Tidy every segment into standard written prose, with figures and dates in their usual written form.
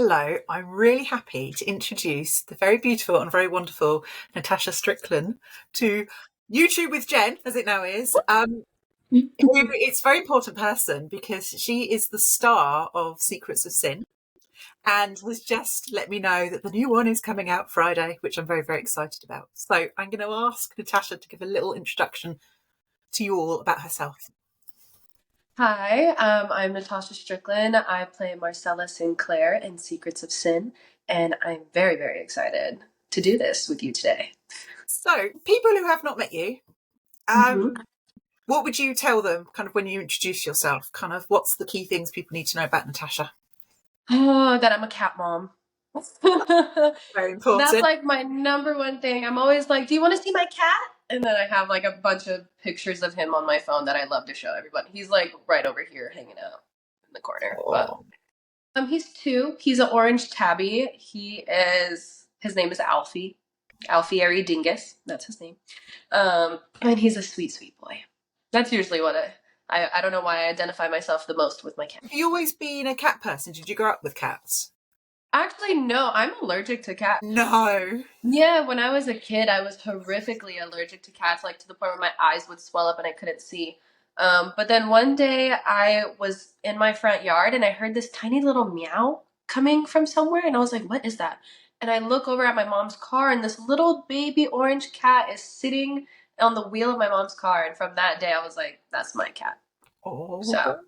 Hello, I'm really happy to introduce the very beautiful and very wonderful Natasha Stricklin to YouTube with Jen, as it now is. Who it's a very important person because she is the star of Secrets of Sin and has just let me know that the new one is coming out Friday, which I'm very, very excited about. So I'm going to ask Natasha to give a little introduction to you all about herself. Hi, I'm Natasha Strickland. I play Marcella Sinclair in Secrets of Sin, and I'm very, very excited to do this with you today. So, people who have not met you, Mhm. what would you tell them kind of when you introduce yourself? Kind of what's the key things people need to know about Natasha? Oh, that I'm a cat mom. Very That's important. like my number one thing. I'm always like, do you want to see my cat? And then I have like a bunch of pictures of him on my phone that I love to show everybody. He's like right over here hanging out in the corner. But Oh. he's 2. He's an orange tabby. His name is Alfie. Alfieri Dingus. That's his name. And he's a sweet, sweet boy. That's usually what I don't know why I identify myself the most with my cat. Have you always been a cat person? Did you grow up with cats? Actually, no, I'm allergic to cats. No. Yeah, when I was a kid, I was horrifically allergic to cats, like to the point where my eyes would swell up and I couldn't see. But then one day I was in my front yard and I heard this tiny little meow coming from somewhere, and I was like, what is that? And I look over at my mom's car, and this little baby orange cat is sitting on the wheel of my mom's car. And from that day, I was like, that's my cat. Oh, So,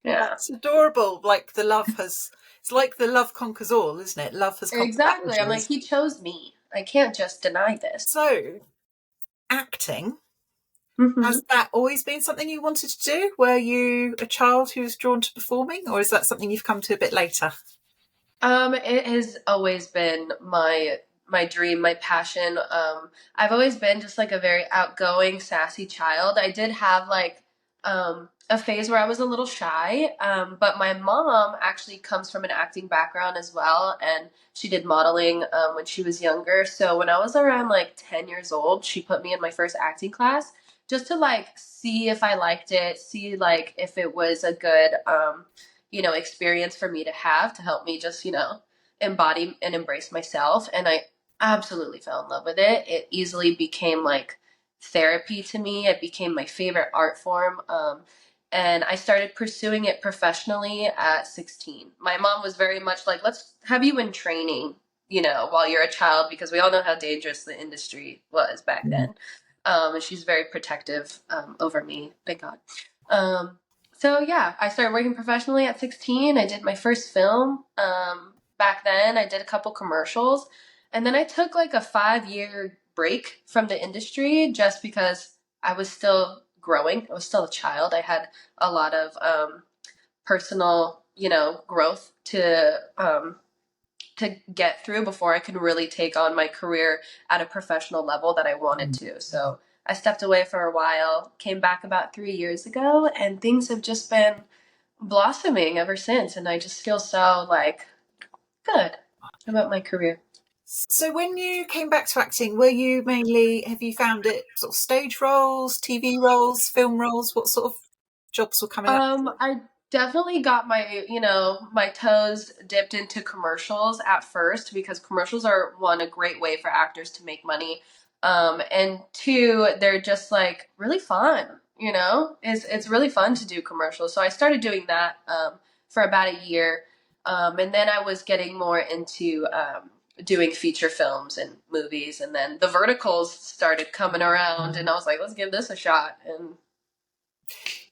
yeah. that's adorable. It's like the love conquers all, isn't it? Love has conquered Exactly. I'm like, boundaries. he chose me. I can't just deny this. So, acting, Hmm. has that always been something you wanted to do? Were you a child who was drawn to performing, or is that something you've come to a bit later? It has always been my dream, my passion. I've always been just like a very outgoing, sassy child. I did have like a phase where I was a little shy, but my mom actually comes from an acting background as well, and she did modeling when she was younger. So when I was around like 10 years old, she put me in my first acting class just to like see if I liked it, see like if it was a good experience for me to have to help me just, embody and embrace myself. And I absolutely fell in love with it. It easily became like therapy to me. It became my favorite art form. And I started pursuing it professionally at 16. My mom was very much like, let's have you in training, while you're a child, because we all know how dangerous the industry was back then. And she's very protective over me, thank God. So yeah, I started working professionally at 16. I did my first film. Back then, I did a couple commercials, and then I took like a 5-year break from the industry just because I was still growing. I was still a child. I had a lot of personal, growth to get through before I could really take on my career at a professional level that I wanted to. So I stepped away for a while, came back about 3 years ago, and things have just been blossoming ever since. And I just feel so like good about my career. So when you came back to acting, have you found it sort of stage roles, TV roles, film roles? What sort of jobs were coming up? I definitely got my toes dipped into commercials at first because commercials are one, a great way for actors to make money. And two, they're just like really fun, It's really fun to do commercials. So I started doing that for about a year. And then I was getting more into doing feature films and movies, and then the verticals started coming around, and I was like, let's give this a shot. And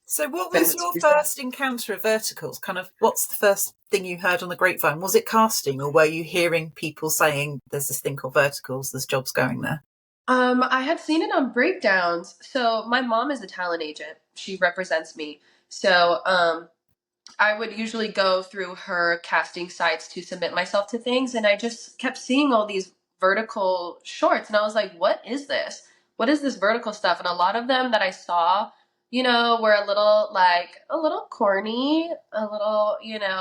So what then was it's your free. first encounter of verticals? Kind of what's the first thing you heard on the grapevine? Was it casting, or were you hearing people saying there's this thing called verticals, there's jobs going there? I had seen it on breakdowns. So my mom is a talent agent. She represents me. So I would usually go through her casting sites to submit myself to things, and I just kept seeing all these vertical shorts, and I was like, "What is this? What is this vertical stuff?" And a lot of them that I saw, were a little corny, a little,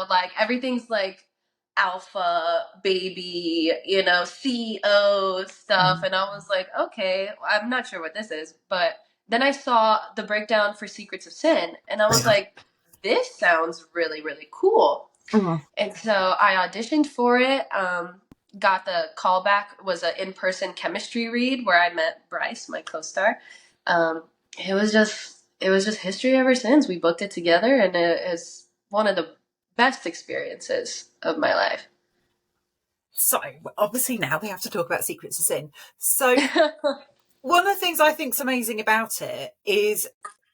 like everything's like alpha baby, CEO stuff, and I was like, "Okay, I'm not sure what this is," but then I saw the breakdown for Secrets of Sin, and I was like, this sounds really, really cool. And so I auditioned for it. Got the callback, was an in-person chemistry read where I met Bryce, my co-star. Um, it was just history ever since. We booked it together, and it is one of the best experiences of my life. So obviously now we have to talk about Secrets of Sin. So one of the things I think is amazing about it is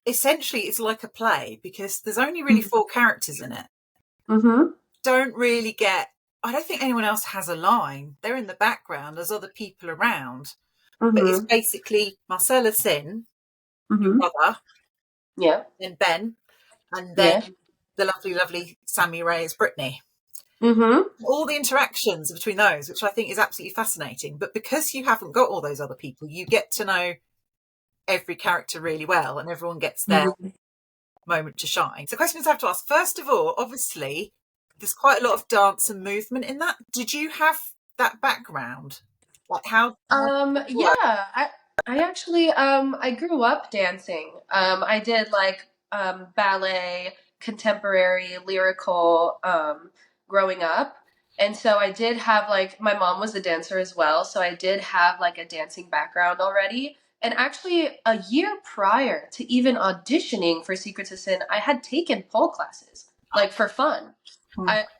essentially it's like a play because there's only really 4 characters in it. Mm-hmm. I don't think anyone else has a line. They're in the background. There's other people around. But it's Mm-hmm. basically Marcella Sin, your Mm-hmm. brother, Yeah. then Ben, and then Yeah. the lovely, lovely Sammie Ray as Brittany. Mm-hmm. All the interactions between those, which I think is absolutely fascinating. But because you haven't got all those other people, you get to know every character really well, and everyone gets their moment to shine. So questions I have to ask. First of all, obviously, there's quite a lot of dance and movement in that. Did you have that background? Like how Yeah, I actually I grew up dancing. I did like ballet, contemporary, lyrical growing up. And so I did have like my mom was a dancer as well, so I did have like a dancing background already. And actually a year prior to even auditioning for Secrets of Sin, I had taken pole classes like for fun.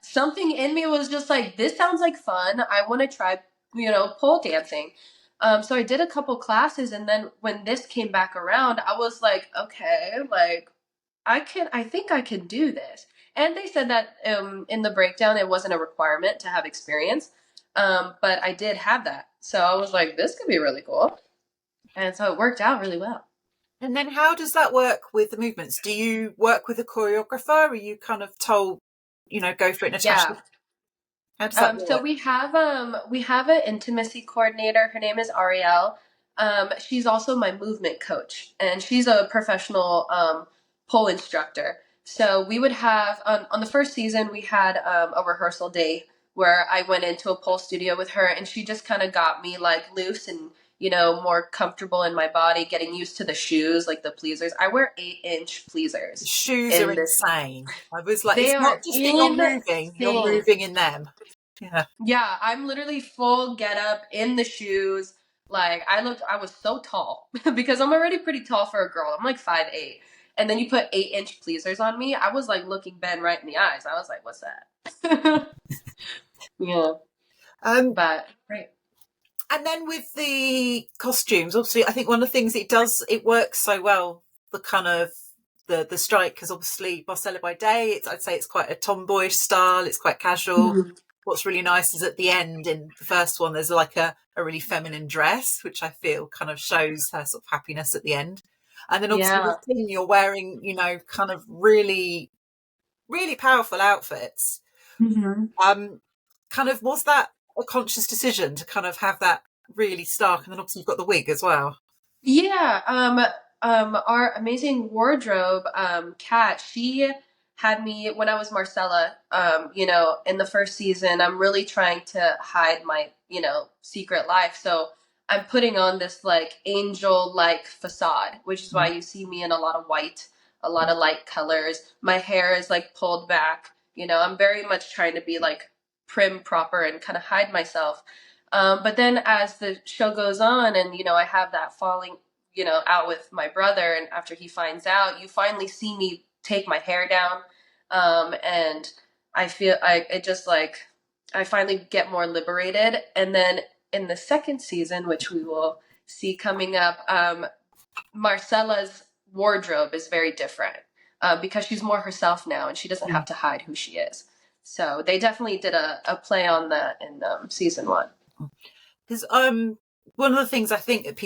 Something in me was just like, this sounds like fun. I want to try, pole dancing. So I did a couple classes, and then when this came back around, I was like, okay, like I think I can do this. And they said that in the breakdown, it wasn't a requirement to have experience, but I did have that. So I was like, this could be really cool, and so it worked out really well. And then how does that work with the movements? Do you work with a choreographer? Are you kind of told, go for it, Natasha? Yeah. How does that So work? we have an intimacy coordinator. Her name is Ariel. She's also my movement coach, and she's a professional pole instructor. So we would have on the first season we had a rehearsal day where I went into a pole studio with her, and she just kind of got me like loose and more comfortable in my body, getting used to the shoes, like the pleasers. I wear 8-inch The pleasers shoes are in this. insane. I was like, They it's not are just that you're insane. moving in them. Yeah. Yeah, I'm literally full get up in the shoes. Like I was so tall because I'm already pretty tall for a girl. I'm like 5'8". And then you put 8-inch pleasers on me. I was like looking Ben right in the eyes. I was like, what's that? Yeah, Um, but right. and then with the costumes, obviously, I think one of the things it works so well, the kind of the strike, because obviously Marcella by day, I'd say it's quite a tomboyish style, it's quite casual. Mhm. What's really nice is at the end in the first one, there's like a really feminine dress, which I feel kind of shows her sort of happiness at the end. And then obviously Yeah. with Tin, you're wearing, kind of really, really powerful outfits. Mhm. Kind of, was that a conscious decision to kind of have that really stark? And then obviously you've got the wig as well. Yeah, our amazing wardrobe, Kat, she had me when I was Marcella, in the first season. I'm really trying to hide my, secret life. So I'm putting on this like angel like facade, which is why you see me in a lot of white, a lot of light colors. My hair is like pulled back. I'm very much trying to be like prim, proper, and kind of hide myself. But then as the show goes on and, I have that falling, out with my brother. And after he finds out, you finally see me take my hair down. And I feel it just like, I finally get more liberated. And then in the second season, which we will see coming up, Marcella's wardrobe is very different because she's more herself now and she doesn't have to hide who she is. So they definitely did a play on that in season 1. Because one of the things I think that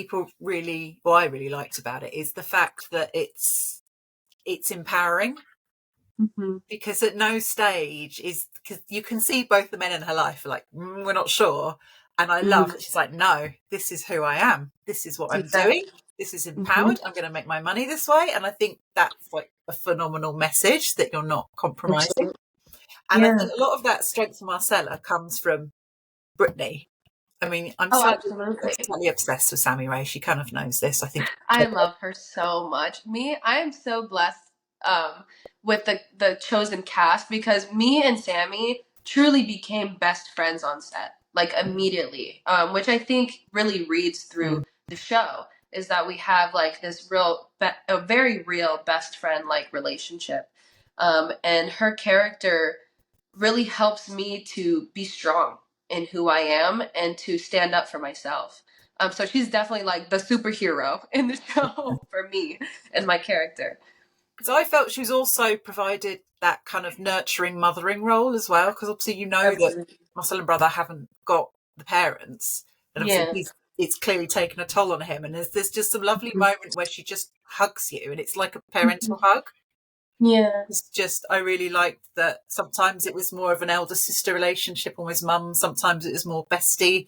I really liked about it is the fact that it's empowering. Mm-hmm. Because at no stage because you can see both the men in her life are like, we're not sure. And I love Mm-hmm. that she's like, no, this is who I am. This is what I'm doing. Exactly. This is Mm-hmm. empowered. I'm going to make my money this way. And I think that's like a phenomenal message that you're not compromising. Absolutely. And I Yeah. think a lot of that strength from Marcella comes from Brittany. I mean, I'm Oh, slightly, absolutely. obsessed with Sammie Ray. She kind of knows this, I think. I love her so much. I am so blessed um, with the chosen cast, because me and Sammie truly became best friends on set, like immediately, which I think really reads through the show, is that we have like this a very real best friend like relationship. And her character really helps me to be strong in who I am and to stand up for myself. So she's definitely like the superhero in the show for me and my character. Because I felt she was also provided that kind of nurturing, mothering role as well. Because obviously, you know that Absolutely. Marcella and brother haven't got the parents, and Yeah. obviously it's clearly taken a toll on him. And there's just some lovely moment where she just hugs you, and it's like a parental hug. Yeah. It's just, I really liked that. Sometimes it was more of an elder sister relationship, almost mum. Sometimes it was more bestie.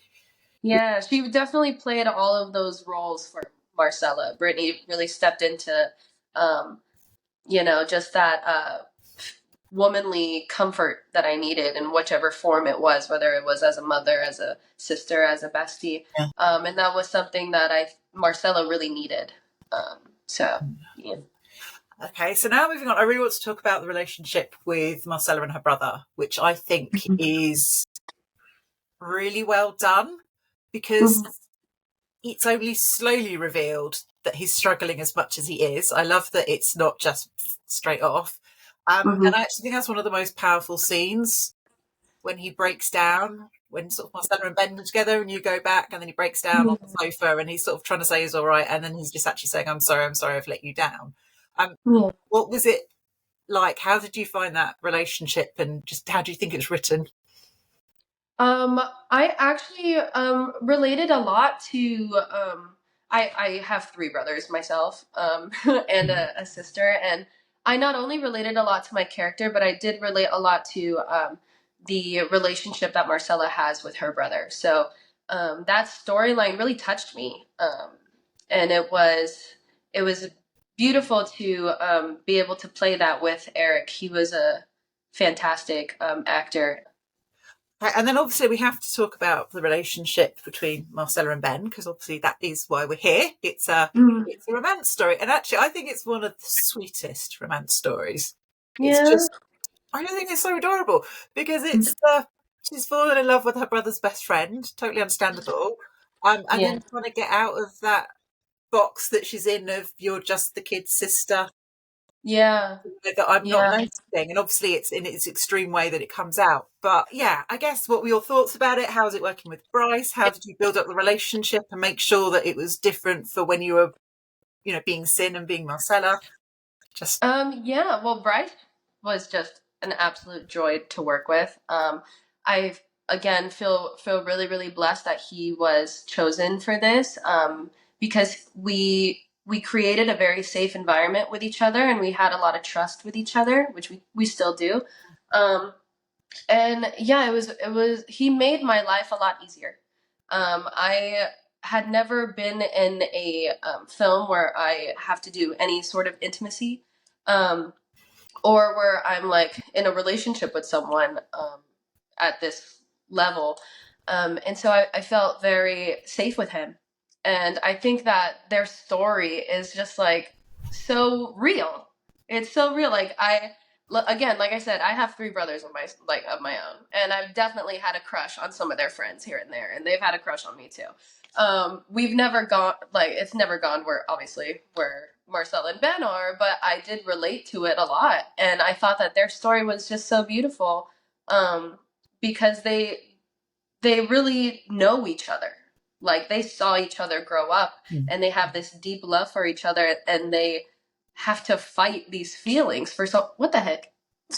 Yeah, she definitely played all of those roles for Marcella. Brittany really stepped into, um, just that womanly comfort that I needed in whichever form it was, whether it was as a mother, as a sister, as a bestie. Yeah. And that was something that Marcella really needed. So, yeah. Okay, so now moving on, I really want to talk about the relationship with Marcella and her brother, which I think is really well done, because it's only slowly revealed that he's struggling as much as he is. I love that it's not just straight off. And I actually think that's one of the most powerful scenes, when he breaks down, when sort of Marcella and Ben are together and you go back, and then he breaks down on the sofa and he's sort of trying to say he's all right, and then he's just actually saying, I'm sorry, I've let you down. Yeah. What was it like? How did you find that relationship, and just how do you think it's written? I actually related a lot to I have three brothers myself, and a sister, and I not only related a lot to my character, but I did relate a lot to the relationship that Marcella has with her brother. So that storyline really touched me, and it was beautiful to be able to play that with Eric. He was a fantastic actor. Right, and then obviously we have to talk about the relationship between Marcella and Ben, because obviously that is why we're here. It's a romance story, and actually I think it's one of the sweetest romance stories. It's Yeah. just, I don't think it's so adorable, because she's fallen in love with her brother's best friend, totally understandable, and Yeah. then trying to get out of that box that she's in of, you're just the kid's sister Yeah. that I'm not Yeah. noticing, and obviously it's in its extreme way that it comes out. But yeah, I guess, what were your thoughts about it? How's it working with Bryce? How did you build up the relationship and make sure that it was different for when you were, being Sin and being Marcella? Just Yeah, well, Bryce was just an absolute joy to work with. I again feel really really blessed that he was chosen for this, because we created a very safe environment with each other, and we had a lot of trust with each other, which we still do. Um, and yeah, it was he made my life a lot easier. I had never been in a film where I have to do any sort of intimacy, um, or where I'm like in a relationship with someone at this level. And so I felt very safe with him. And I think that their story is just like so real. It's so real. Like again, like I said, I have three brothers of my own, and I've definitely had a crush on some of their friends here and there, and they've had a crush on me too. We've never gone like it's never gone where obviously where Marcella and Ben are, but I did relate to it a lot, and I thought that their story was just so beautiful, because they really know each other. Like they saw each other grow up, and they have this deep love for each other, and they have to fight these feelings for what the heck.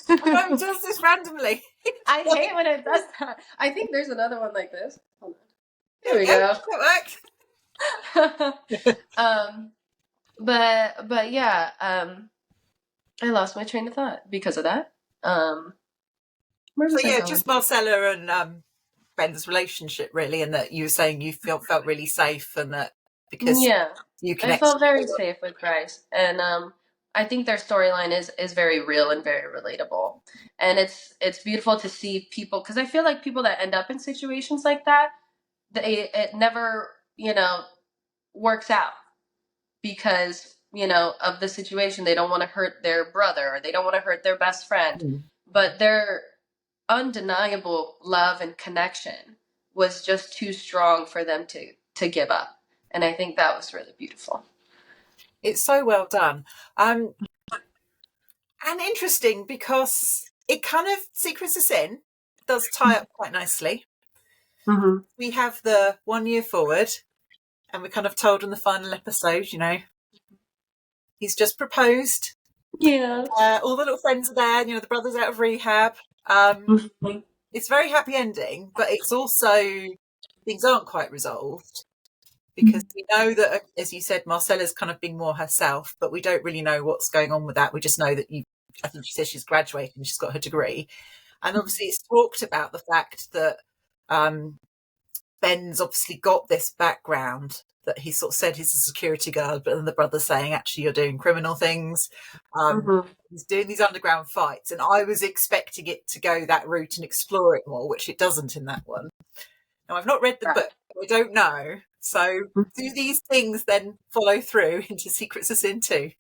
I know, just this randomly. I hate when it does that. I think there's another one like this. Hold on. There we Yeah, go. that worked. But yeah, I lost my train of thought because of that. Where So was I yeah, going? just Marcella and Ben's relationship, really, and that you were saying you felt really safe, and that because Yeah, you I connected. felt very safe with Bryce, and I think their storyline is very real and very relatable, and it's beautiful to see people, because I feel like people that end up in situations like that, it never works out, because of the situation. They don't want to hurt their brother, or they don't want to hurt their best friend, but their undeniable love and connection was just too strong for them to give up. And I think that was really beautiful. It's so well done. And interesting because it kind of, Secrets of Sin does tie up quite nicely. Mm-hmm. We have the 1 year forward, and we're kind of told in the final episode, he's just proposed. Yeah. All the little friends are there, the brother's out of rehab. It's a very happy ending, but it's also, things aren't quite resolved because we know that, as you said, Marcella's kind of being more herself, but we don't really know what's going on with that. We just know that I think she says she's graduating, she's got her degree. And obviously it's talked about the fact that Ben's obviously got this background that he sort of said he's a security guard, but then the brother's saying, actually, you're doing criminal things. He's doing these underground fights. And I was expecting it to go that route and explore it more, which it doesn't in that one. Now, I've not read the book, I don't know. So do these things then follow through into Secrets of Sin too?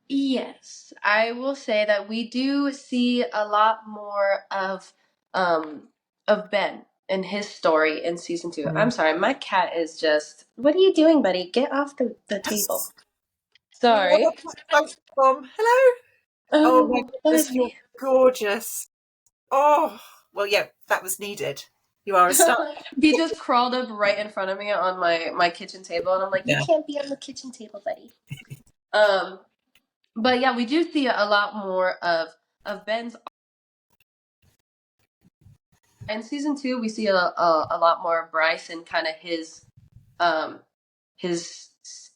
Yes, I will say that we do see a lot more of Ben and his story in season 2. I'm sorry, my cat is just, what are you doing, buddy? Get off the table. Sorry. Hello. Oh my goodness, you're buddy. gorgeous. Oh, well, yeah, that was needed. You are a star. He just crawled up right in front of me on my kitchen table, and I'm like, you can't be on the kitchen table, buddy. But yeah, we do see a lot more of Ben's. In season 2, we see a lot more of Bryce and kind of his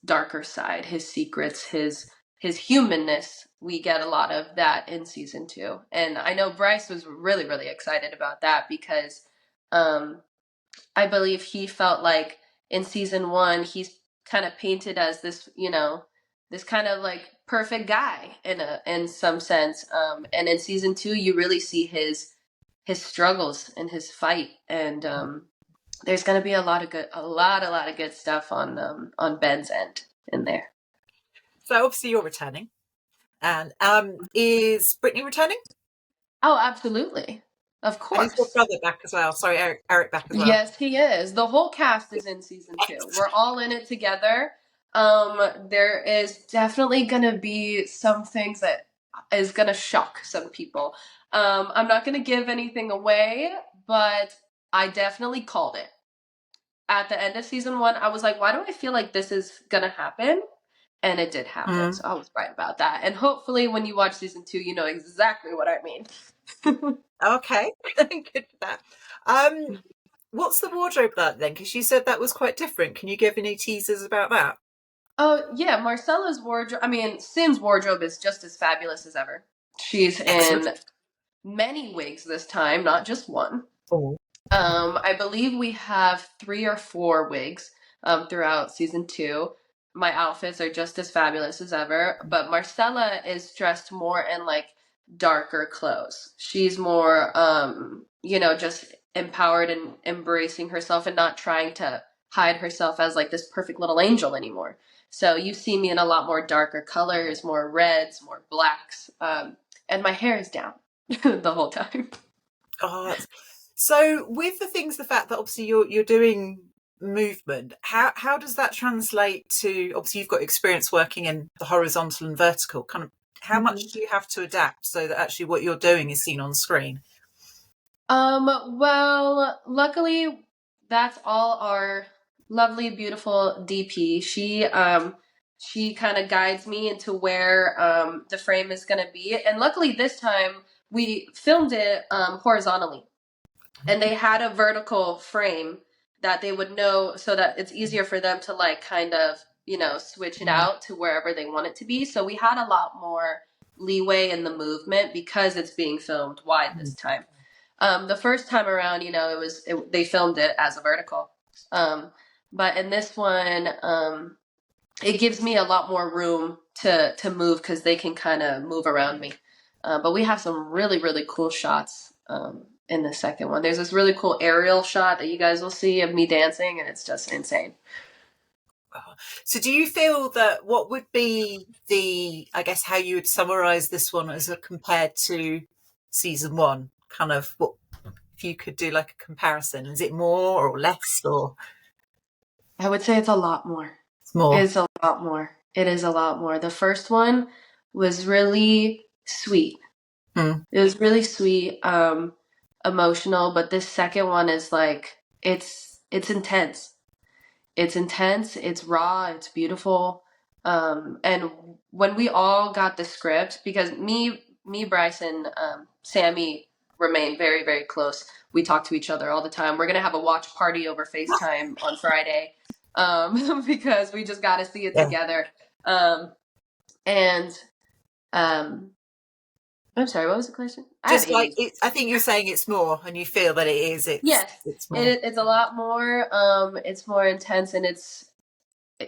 darker side, his secrets, his humanness. We get a lot of that in season 2, and I know Bryce was really, really excited about that because I believe he felt like in season 1 he's kind of painted as this, this kind of like perfect guy in some sense, and in season 2 you really see his struggles and his fight, and there's going to be a lot of good stuff on Ben's end in there. So obviously you're returning, and is Brittany returning? Oh, absolutely, of course. And is your brother back as well? Sorry, Eric back as well. Yes, he is. The whole cast is in season 2. We're all in it together. There is definitely going to be some things that is going to shock some people. I'm not going to give anything away, but I definitely called it. At the end of season 1, I was like, why do I feel like this is going to happen? And it did happen. So I was right about that. And hopefully when you watch season 2, you know exactly what I mean. Okay. Good for that. What's the wardrobe like then? Because you said that was quite different. Can you give any teasers about that? Oh, yeah. Marcella's wardrobe, Sim's wardrobe is just as fabulous as ever. She's in many wigs this time, not just one. Oh. I believe we have 3 or 4 wigs throughout season 2. My outfits are just as fabulous as ever, but Marcella is dressed more in like darker clothes. She's more, just empowered and embracing herself and not trying to hide herself as like this perfect little angel anymore. So you see me in a lot more darker colors, more reds, more blacks, and my hair is down the whole time. Oh, so with the fact that obviously you're doing movement, how does that translate to, obviously you've got experience working in the horizontal and vertical, kind of how much do you have to adapt so that actually what you're doing is seen on screen? Well, luckily that's all our lovely, beautiful DP. She kind of guides me into where the frame is going to be. And luckily this time we filmed it horizontally. And they had a vertical frame that they would know, so that it's easier for them to like kind of, switch it out to wherever they want it to be. So we had a lot more leeway in the movement because it's being filmed wide this time. The first time around, they filmed it as a vertical. But in this one, it gives me a lot more room to move because they can kind of move around me. But we have some really, really cool shots in the second one. There's this really cool aerial shot that you guys will see of me dancing, and it's just insane. So do you feel that what would be I guess, how you would summarize this one as compared to season one? Kind of what, if you could do like a comparison, is it more or less, or? I would say it's a lot more. It's more. It's a lot more. It is a lot more. The first one was really sweet. Mm. It was really sweet, emotional, but this second one is like it's intense. It's intense, it's raw, it's beautiful. And when we all got the script, because Bryce, and Sammie remain very, very close. We talk to each other all the time. We're gonna have a watch party over FaceTime on Friday, because we just got to see it together. And I'm sorry, what was the question? Just like I think you're saying it's more, and you feel that it is. Yes, it's more. it's a lot more. It's more intense, and it's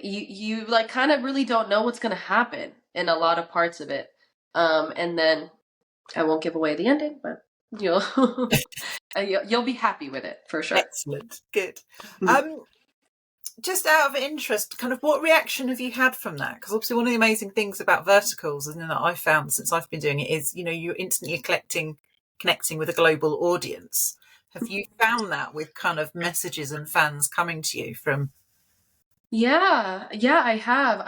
you like kind of really don't know what's gonna happen in a lot of parts of it. And then I won't give away the ending, but you'll you'll be happy with it for sure. Excellent, good. Just out of interest, kind of what reaction have you had from that? Because obviously one of the amazing things about verticals, and that I've found since I've been doing it, is you're instantly connecting with a global audience. Have you found that with kind of messages and fans coming to you from? Yeah, I have.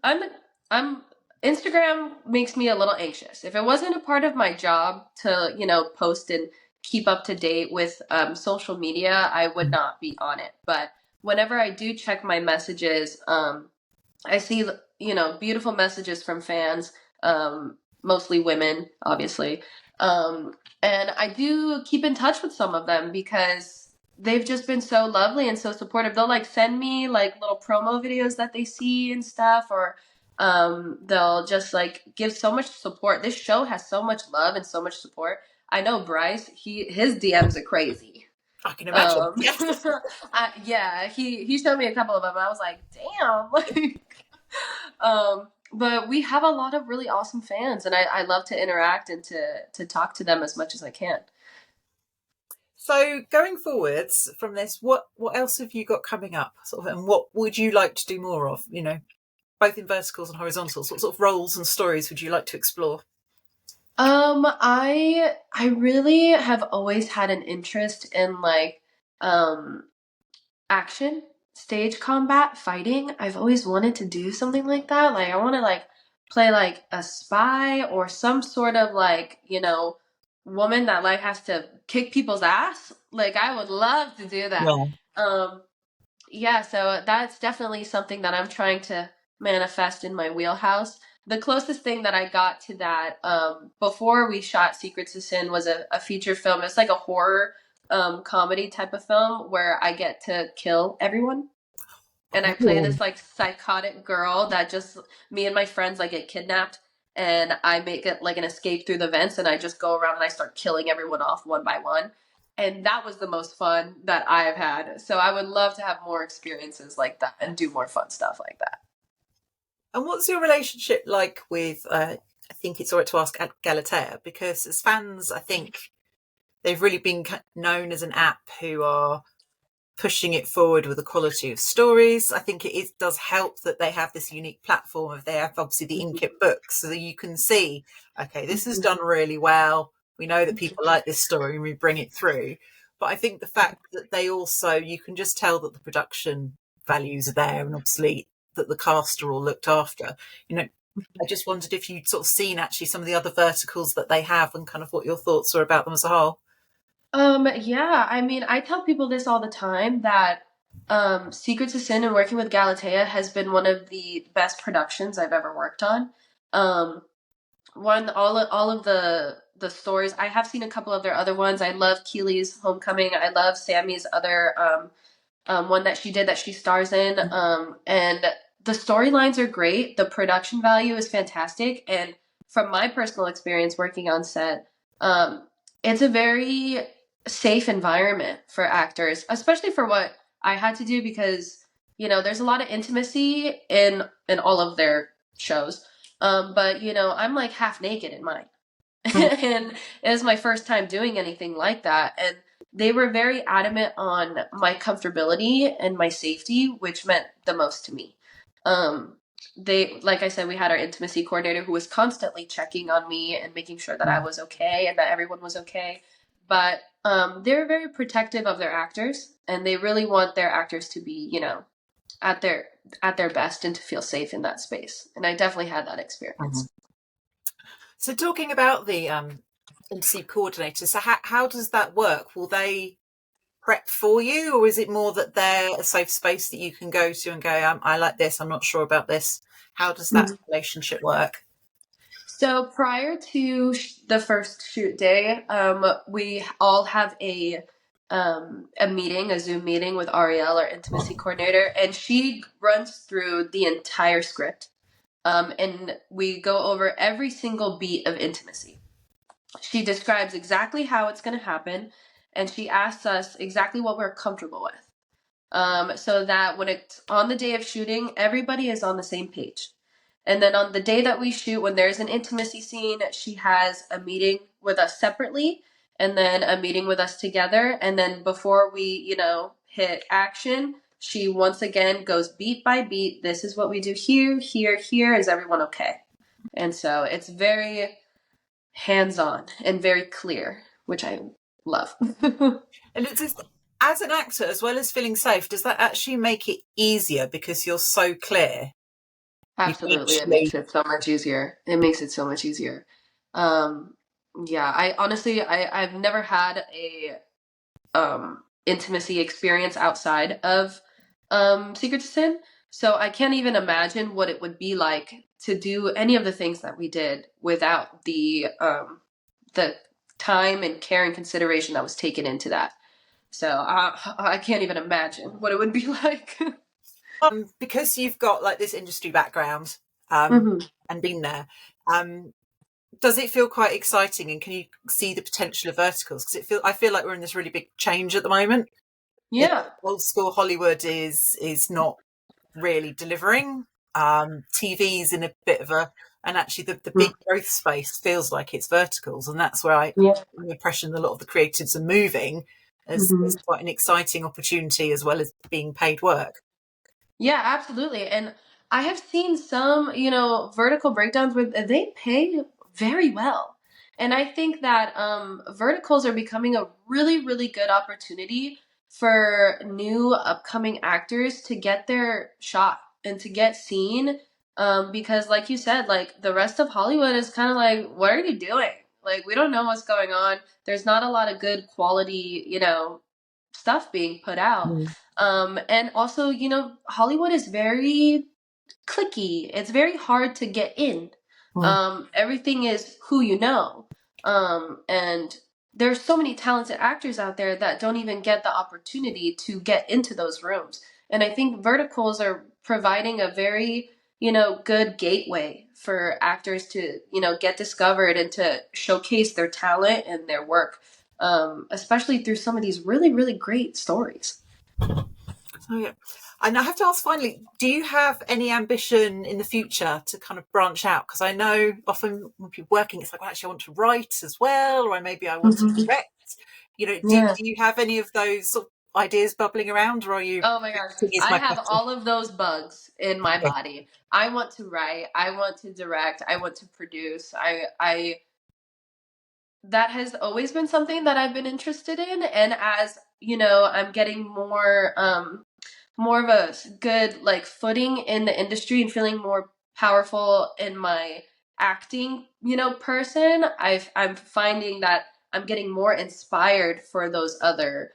I'm Instagram makes me a little anxious. If it wasn't a part of my job to, post and keep up to date with social media, I would not be on it. But whenever I do check my messages, I see, beautiful messages from fans, mostly women, obviously. And I do keep in touch with some of them because they've just been so lovely and so supportive. They'll like send me like little promo videos that they see and stuff, or they'll just like give so much support. This show has so much love and so much support. I know Bryce, his DMs are crazy. I can imagine. Yeah, he showed me a couple of them. I was like, damn. But we have a lot of really awesome fans, and I love to interact and to talk to them as much as I can. So going forwards from this, what else have you got coming up, sort of, and what would you like to do more of? Both in verticals and horizontals. What sort of roles and stories would you like to explore? I really have always had an interest in like action, stage combat, fighting. I've always wanted to do something like that. Like I want to like play like a spy or some sort of like, woman that like has to kick people's ass. Like I would love to do that. Yeah, so that's definitely something that I'm trying to manifest in my wheelhouse. The closest thing that I got to that before we shot Secrets of Sin was a feature film. It's like a horror comedy type of film where I get to kill everyone. And I play this like psychotic girl that just, me and my friends like get kidnapped, and I make it like an escape through the vents, and I just go around and I start killing everyone off one by one. And that was the most fun that I've had. So I would love to have more experiences like that and do more fun stuff like that. And what's your relationship like with, I think it's all right to ask, at Galatea? Because as fans, I think they've really been known as an app who are pushing it forward with the quality of stories. I think it does help that they have this unique platform. They have obviously the in-kit books, so that you can see, okay, this is done really well. We know that people like this story and we bring it through. But I think the fact that they also, you can just tell that the production values are there, and obviously that the cast are all looked after. I just wondered if you'd sort of seen actually some of the other verticals that they have, and kind of what your thoughts are about them as a whole. Yeah, I mean, I tell people this all the time that Secrets of Sin and working with Galatea has been one of the best productions I've ever worked on. All of the stories, I have seen a couple of their other ones. I love Keely's Homecoming. I love Sammie's other one that she did that she stars in. And the storylines are great. The production value is fantastic. And from my personal experience working on set, it's a very safe environment for actors, especially for what I had to do, because there's a lot of intimacy in all of their shows, but I'm like half naked in mine. And it was my first time doing anything like that, and they were very adamant on my comfortability and my safety, which meant the most to me. They, like I said, we had our intimacy coordinator who was constantly checking on me and making sure that I was okay and that everyone was okay. But they're very protective of their actors, and they really want their actors to be, you know, at their best and to feel safe in that space. And I definitely had that experience. So talking about the intimacy coordinator, so how does that work? Will they prep for you, or is it more that they're a safe space that you can go to and go, I like this, I'm not sure about this? How does that relationship work? So prior to the first shoot day, we all have a meeting, a Zoom meeting with Ariel, our intimacy coordinator, and she runs through the entire script. And we go over every single beat of intimacy. She describes exactly how it's going to happen, and she asks us exactly what we're comfortable with. So that when it's on the day of shooting, everybody is on the same page. And then on the day that we shoot, when there's an intimacy scene, she has a meeting with us separately and then a meeting with us together. And then before we, you know, hit action, she once again goes beat by beat. This is what we do here, here, here. Is everyone okay? And so it's very hands-on and very clear, which I love. And it's just, as an actor, as well as feeling safe, does that actually make it easier because you're so clear? Absolutely. It makes it so much easier. It makes it so much easier. Yeah, I honestly, I've never had a intimacy experience outside of Secret to Sin, so I can't even imagine what it would be like to do any of the things that we did without the time and care and consideration that was taken into that. So I can't even imagine what it would be like. Because you've got like this industry background and been there, does it feel quite exciting, and can you see the potential of verticals? Because I feel like we're in this really big change at the moment. Yeah. Old school Hollywood is not really delivering. TV's in a bit of and actually the big growth space feels like it's verticals, and that's where I'm the impression a lot of the creatives are moving as quite an exciting opportunity as well as being paid work. Yeah, absolutely. And I have seen some, you know, vertical breakdowns where they pay very well. And I think that verticals are becoming a really, really good opportunity for new upcoming actors to get their shot and to get seen. Because, like you said, like the rest of Hollywood is kind of like, what are you doing? Like, we don't know what's going on. There's not a lot of good quality, you know, stuff being put out. And also, you know, Hollywood is very clicky. It's very hard to get in. Everything is who you know. And there's so many talented actors out there that don't even get the opportunity to get into those rooms. And I think verticals are providing a very, you know, good gateway for actors to, you know, get discovered and to showcase their talent and their work, especially through some of these really, really great stories. Oh, yeah. And I have to ask finally, do you have any ambition in the future to kind of branch out? Because I know often when people are working, it's like, well, actually, I want to write as well, or maybe I want to direct. You know, do you have any of those sort of ideas bubbling around, or are you? Oh my gosh. Is I my have question. all of those bugs in my Okay. body. I want to write, I want to direct, I want to produce. I that has always been something that I've been interested in, and as, you know, I'm getting more of a good like footing in the industry and feeling more powerful in my acting, you know, person, I'm finding that I'm getting more inspired for those other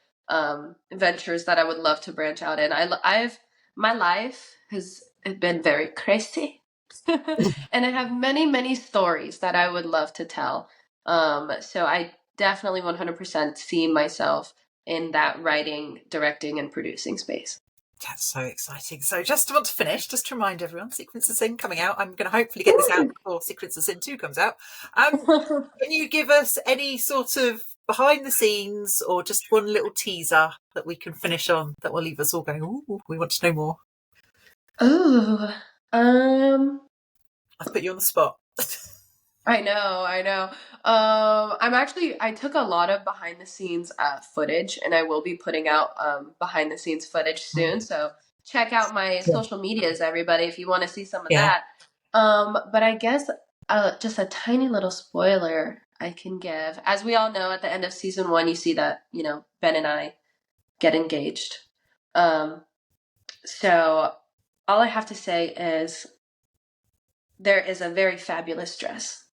ventures that I would love to branch out in. I've my life has been very crazy, and I have many many stories that I would love to tell. So I definitely 100% see myself in that writing, directing, and producing space. That's so exciting. So just want to finish, just to remind everyone, Sequence of Sin coming out. I'm going to hopefully get this out before Sequence of Sin 2 comes out. Can you give us any sort of behind the scenes or just one little teaser that we can finish on that will leave us all going, ooh, we want to know more? Oh, I've put you on the spot. I know. I took a lot of behind the scenes footage, and I will be putting out behind the scenes footage soon. So check out my Yeah. social medias, everybody, if you want to see some of Yeah. that. But I guess just a tiny little spoiler I can give. As we all know, at the end of season one, you see that, Ben and I get engaged. Um, so all I have to say is there is a very fabulous dress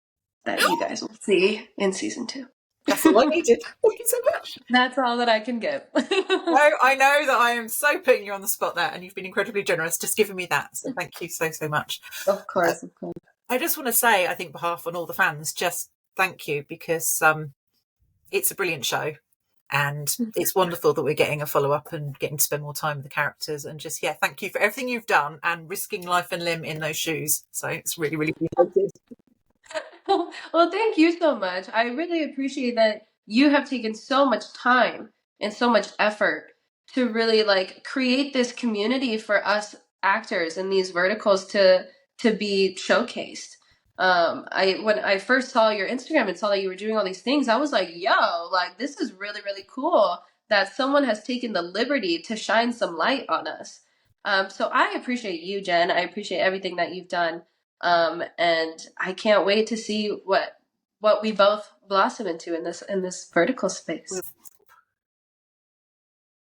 that you guys will see in season two. That's all I needed. Thank you so much. That's all that I can give. No, I know that I am so putting you on the spot there, and you've been incredibly generous just giving me that. So thank you so, so much. Of course, of course. I just want to say, I think, behalf on all the fans, just thank you, because it's a brilliant show, and it's wonderful that we're getting a follow up and getting to spend more time with the characters. And just, yeah, thank you for everything you've done and risking life and limb in those shoes. So it's really, really appreciated. Well, thank you so much. I really appreciate that you have taken so much time and so much effort to really like create this community for us actors in these verticals to be showcased. I when I first saw your Instagram and saw that you were doing all these things, I was like, yo, like this is really, really cool that someone has taken the liberty to shine some light on us. So I appreciate you, Jen. I appreciate everything that you've done. And I can't wait to see what we both blossom into in this vertical space.